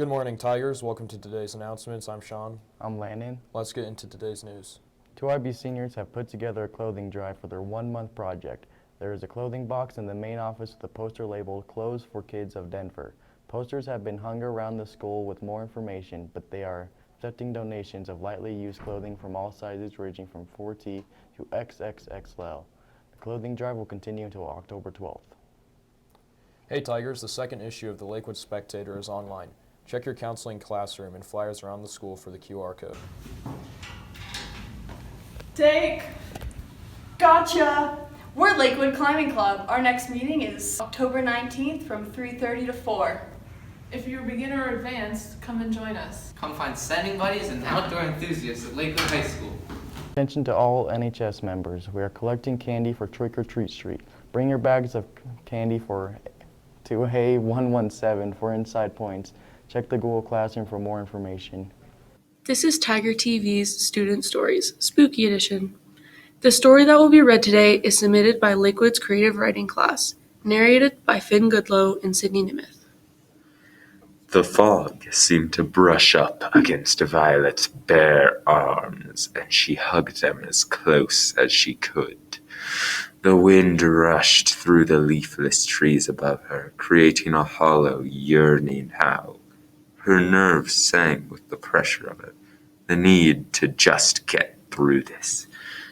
Good morning, Tigers. Welcome to today's announcements. I'm Sean. I'm Landon. Let's get into today's news. 2IB seniors have put together a clothing drive for their 1-month project. There is a clothing box in the main office with a poster labeled Clothes for Kids of Denver. Posters have been hung around the school with more information, but they are accepting donations of lightly used clothing from all sizes ranging from 4T to XXXL. The clothing drive will continue until October 12th. Hey Tigers, the second issue of the Lakewood Spectator is online. Check your counseling classroom and flyers around the school for the QR code. Take. Gotcha! We're Lakewood Climbing Club. Our next meeting is October 19th from 3:30 to 4. If you're beginner or advanced, come and join us. Come find standing buddies and outdoor enthusiasts at Lakewood High School. Attention to all NHS members. We are collecting candy for Trick or Treat Street. Bring your bags of candy to A117 for inside points. Check the Google Classroom for more information. This is Tiger TV's Student Stories, Spooky Edition. The story that will be read today is submitted by Lakewood's creative writing class, narrated by Finn Goodlow and Sydney Nimeth. The fog seemed to brush up against Violet's bare arms, and she hugged them as close as she could. The wind rushed through the leafless trees above her, creating a hollow, yearning howl. Her nerves sang with the pressure of it, the need to just get through this,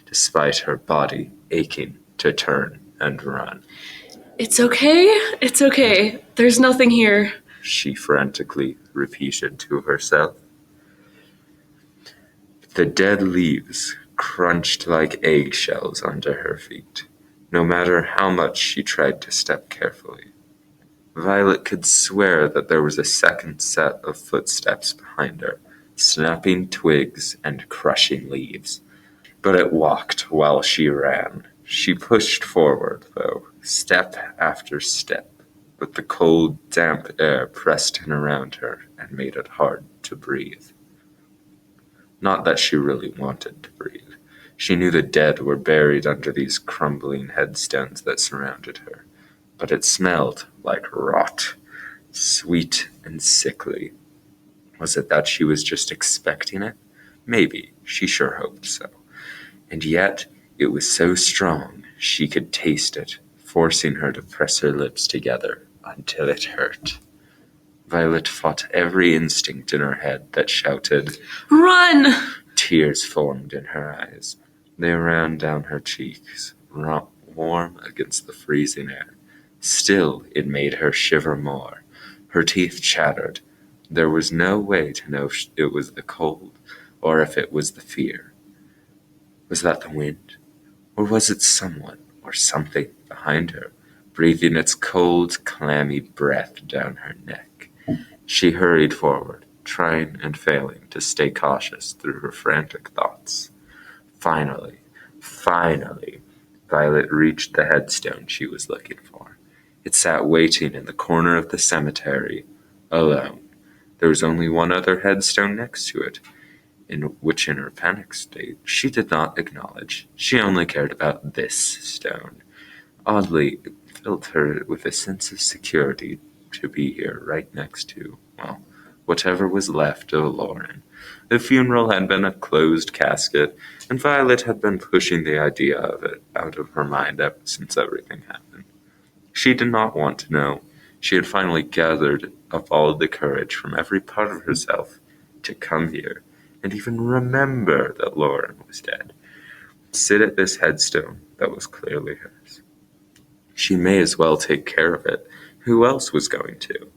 despite her body aching to turn and run. It's okay. There's nothing here. She frantically repeated to herself. The dead leaves crunched like eggshells under her feet, no matter how much she tried to step carefully. Violet could swear that there was a second set of footsteps behind her, snapping twigs and crushing leaves. But it walked while she ran. She pushed forward, though, step after step, but the cold, damp air pressed in around her and made it hard to breathe. Not that she really wanted to breathe. She knew the dead were buried under these crumbling headstones that surrounded her, but it smelled like rot, sweet and sickly. Was it that she was just expecting it? Maybe. She sure hoped so. And yet, it was so strong she could taste it, forcing her to press her lips together until it hurt. Violet fought every instinct in her head that shouted, Run! Tears formed in her eyes. They ran down her cheeks, warm against the freezing air. Still, it made her shiver more. Her teeth chattered. There was no way to know if it was the cold or if it was the fear. Was that the wind? Or was it someone or something behind her, breathing its cold, clammy breath down her neck? She hurried forward, trying and failing to stay cautious through her frantic thoughts. Finally, Violet reached the headstone she was looking for. It sat waiting in the corner of the cemetery, alone. There was only one other headstone next to it, which in her panic state she did not acknowledge. She only cared about this stone. Oddly, it filled her with a sense of security to be here right next to, well, whatever was left of Lauren. The funeral had been a closed casket, and Violet had been pushing the idea of it out of her mind ever since everything happened. She did not want to know. She had finally gathered up all the courage from every part of herself to come here and even remember that Lauren was dead. Sit at this headstone that was clearly hers. She may as well take care of it. Who else was going to?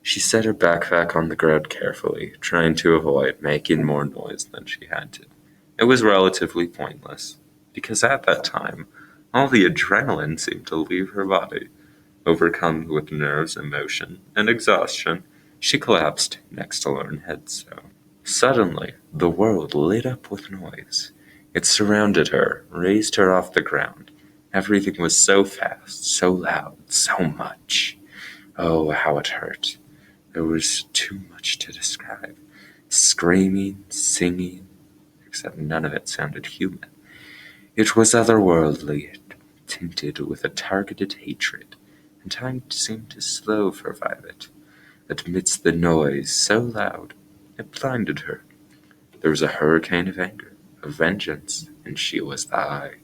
She set her backpack on the ground carefully, trying to avoid making more noise than she had to. It was relatively pointless, because at that time, all the adrenaline seemed to leave her body. Overcome with nerves, emotion, and exhaustion, she collapsed next to Lauren Headstone. Suddenly, the world lit up with noise. It surrounded her, raised her off the ground. Everything was so fast, so loud, so much. Oh, how it hurt. There was too much to describe. Screaming, singing, except none of it sounded human. It was otherworldly, tinted with a targeted hatred, and time seemed to slow for Violet. amidst the noise so loud it blinded her. There was a hurricane of anger, of vengeance, and she was the eye.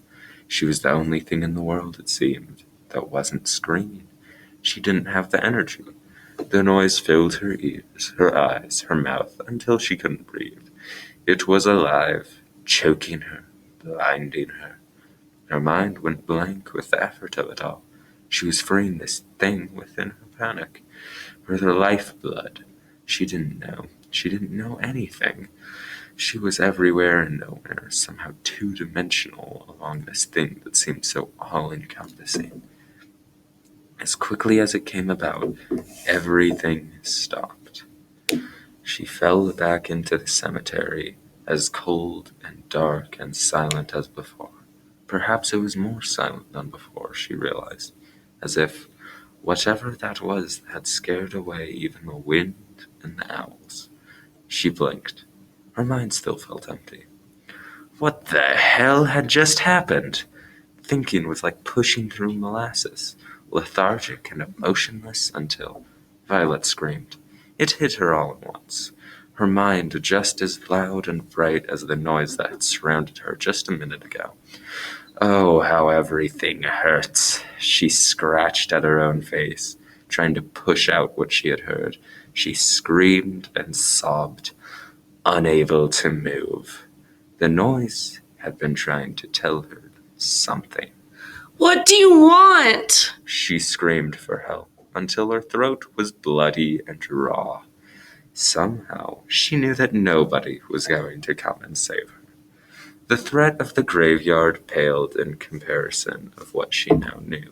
She was the only thing in the world, it seemed, that wasn't screaming. She didn't have the energy. The noise filled her ears, her eyes, her mouth, until she couldn't breathe. It was alive, choking her, blinding her. Her mind went blank with the effort of it all. She was freeing this thing within her panic. Her lifeblood. She didn't know. She didn't know anything. She was everywhere and nowhere, somehow two-dimensional along this thing that seemed so all-encompassing. As quickly as it came about, everything stopped. She fell back into the cemetery, as cold and dark and silent as before. Perhaps it was more silent than before, she realized, as if whatever that was had scared away even the wind and the owls. She blinked. Her mind still felt empty. What the hell had just happened? Thinking was like pushing through molasses, lethargic and emotionless until Violet screamed. It hit her all at once. Her mind just as loud and bright as the noise that had surrounded her just a minute ago. Oh, how everything hurts. She scratched at her own face, trying to push out what she had heard. She screamed and sobbed, unable to move. The noise had been trying to tell her something. What do you want? She screamed for help until her throat was bloody and raw. Somehow, she knew that nobody was going to come and save her. The threat of the graveyard paled in comparison of what she now knew.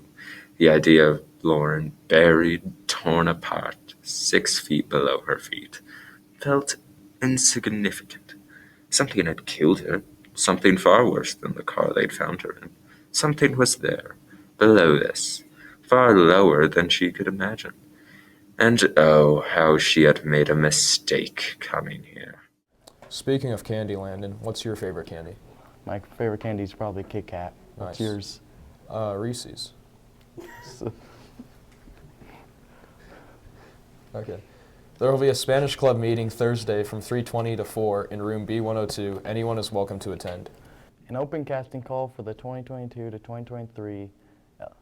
The idea of Lauren buried, torn apart, 6 feet below her feet, felt insignificant. Something had killed her, something far worse than the car they'd found her in. Something was there, below this, far lower than she could imagine. And oh, how she had made a mistake coming here. Speaking of candy, Landon, what's your favorite candy? My favorite candy is probably Kit Kat. What's Nice. yours? Reese's. Okay. There will be a Spanish club meeting Thursday from 3:20 to 4 in room B102. Anyone is welcome to attend. An open casting call for the 2022 to 2023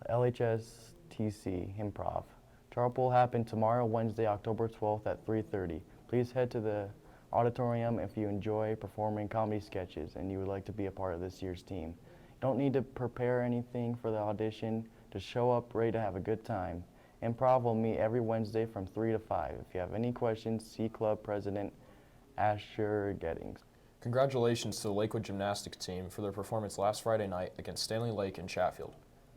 LHSTC Improv. Trial will happen tomorrow, Wednesday, October 12th at 3:30. Please head to the auditorium if you enjoy performing comedy sketches and you would like to be a part of this year's team. You don't need to prepare anything for the audition. Just show up ready to have a good time. Improv will meet every Wednesday from 3 to 5. If you have any questions, see Club President Asher Gettings. Congratulations to the Lakewood Gymnastics team for their performance last Friday night against Stanley Lake in Chatfield.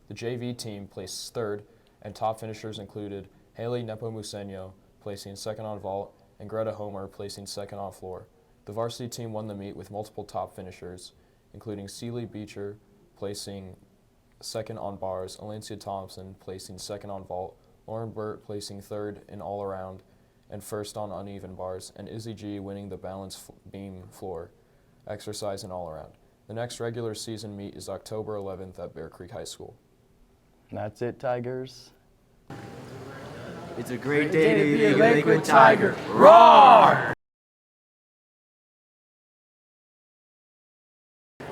The JV team placed third, and top finishers included Haley Nepomuceno placing second on vault and Greta Homer placing second on floor. The varsity team won the meet with multiple top finishers, including Celie Beecher placing second on bars, Alencia Thompson placing second on vault, Lauren Burt placing third in all-around and first on uneven bars, and Izzy G winning the balance beam floor exercise in all-around. The next regular season meet is October 11th at Bear Creek High School. And that's it, Tigers. It's a great day to be a Lakewood Tiger. Roar!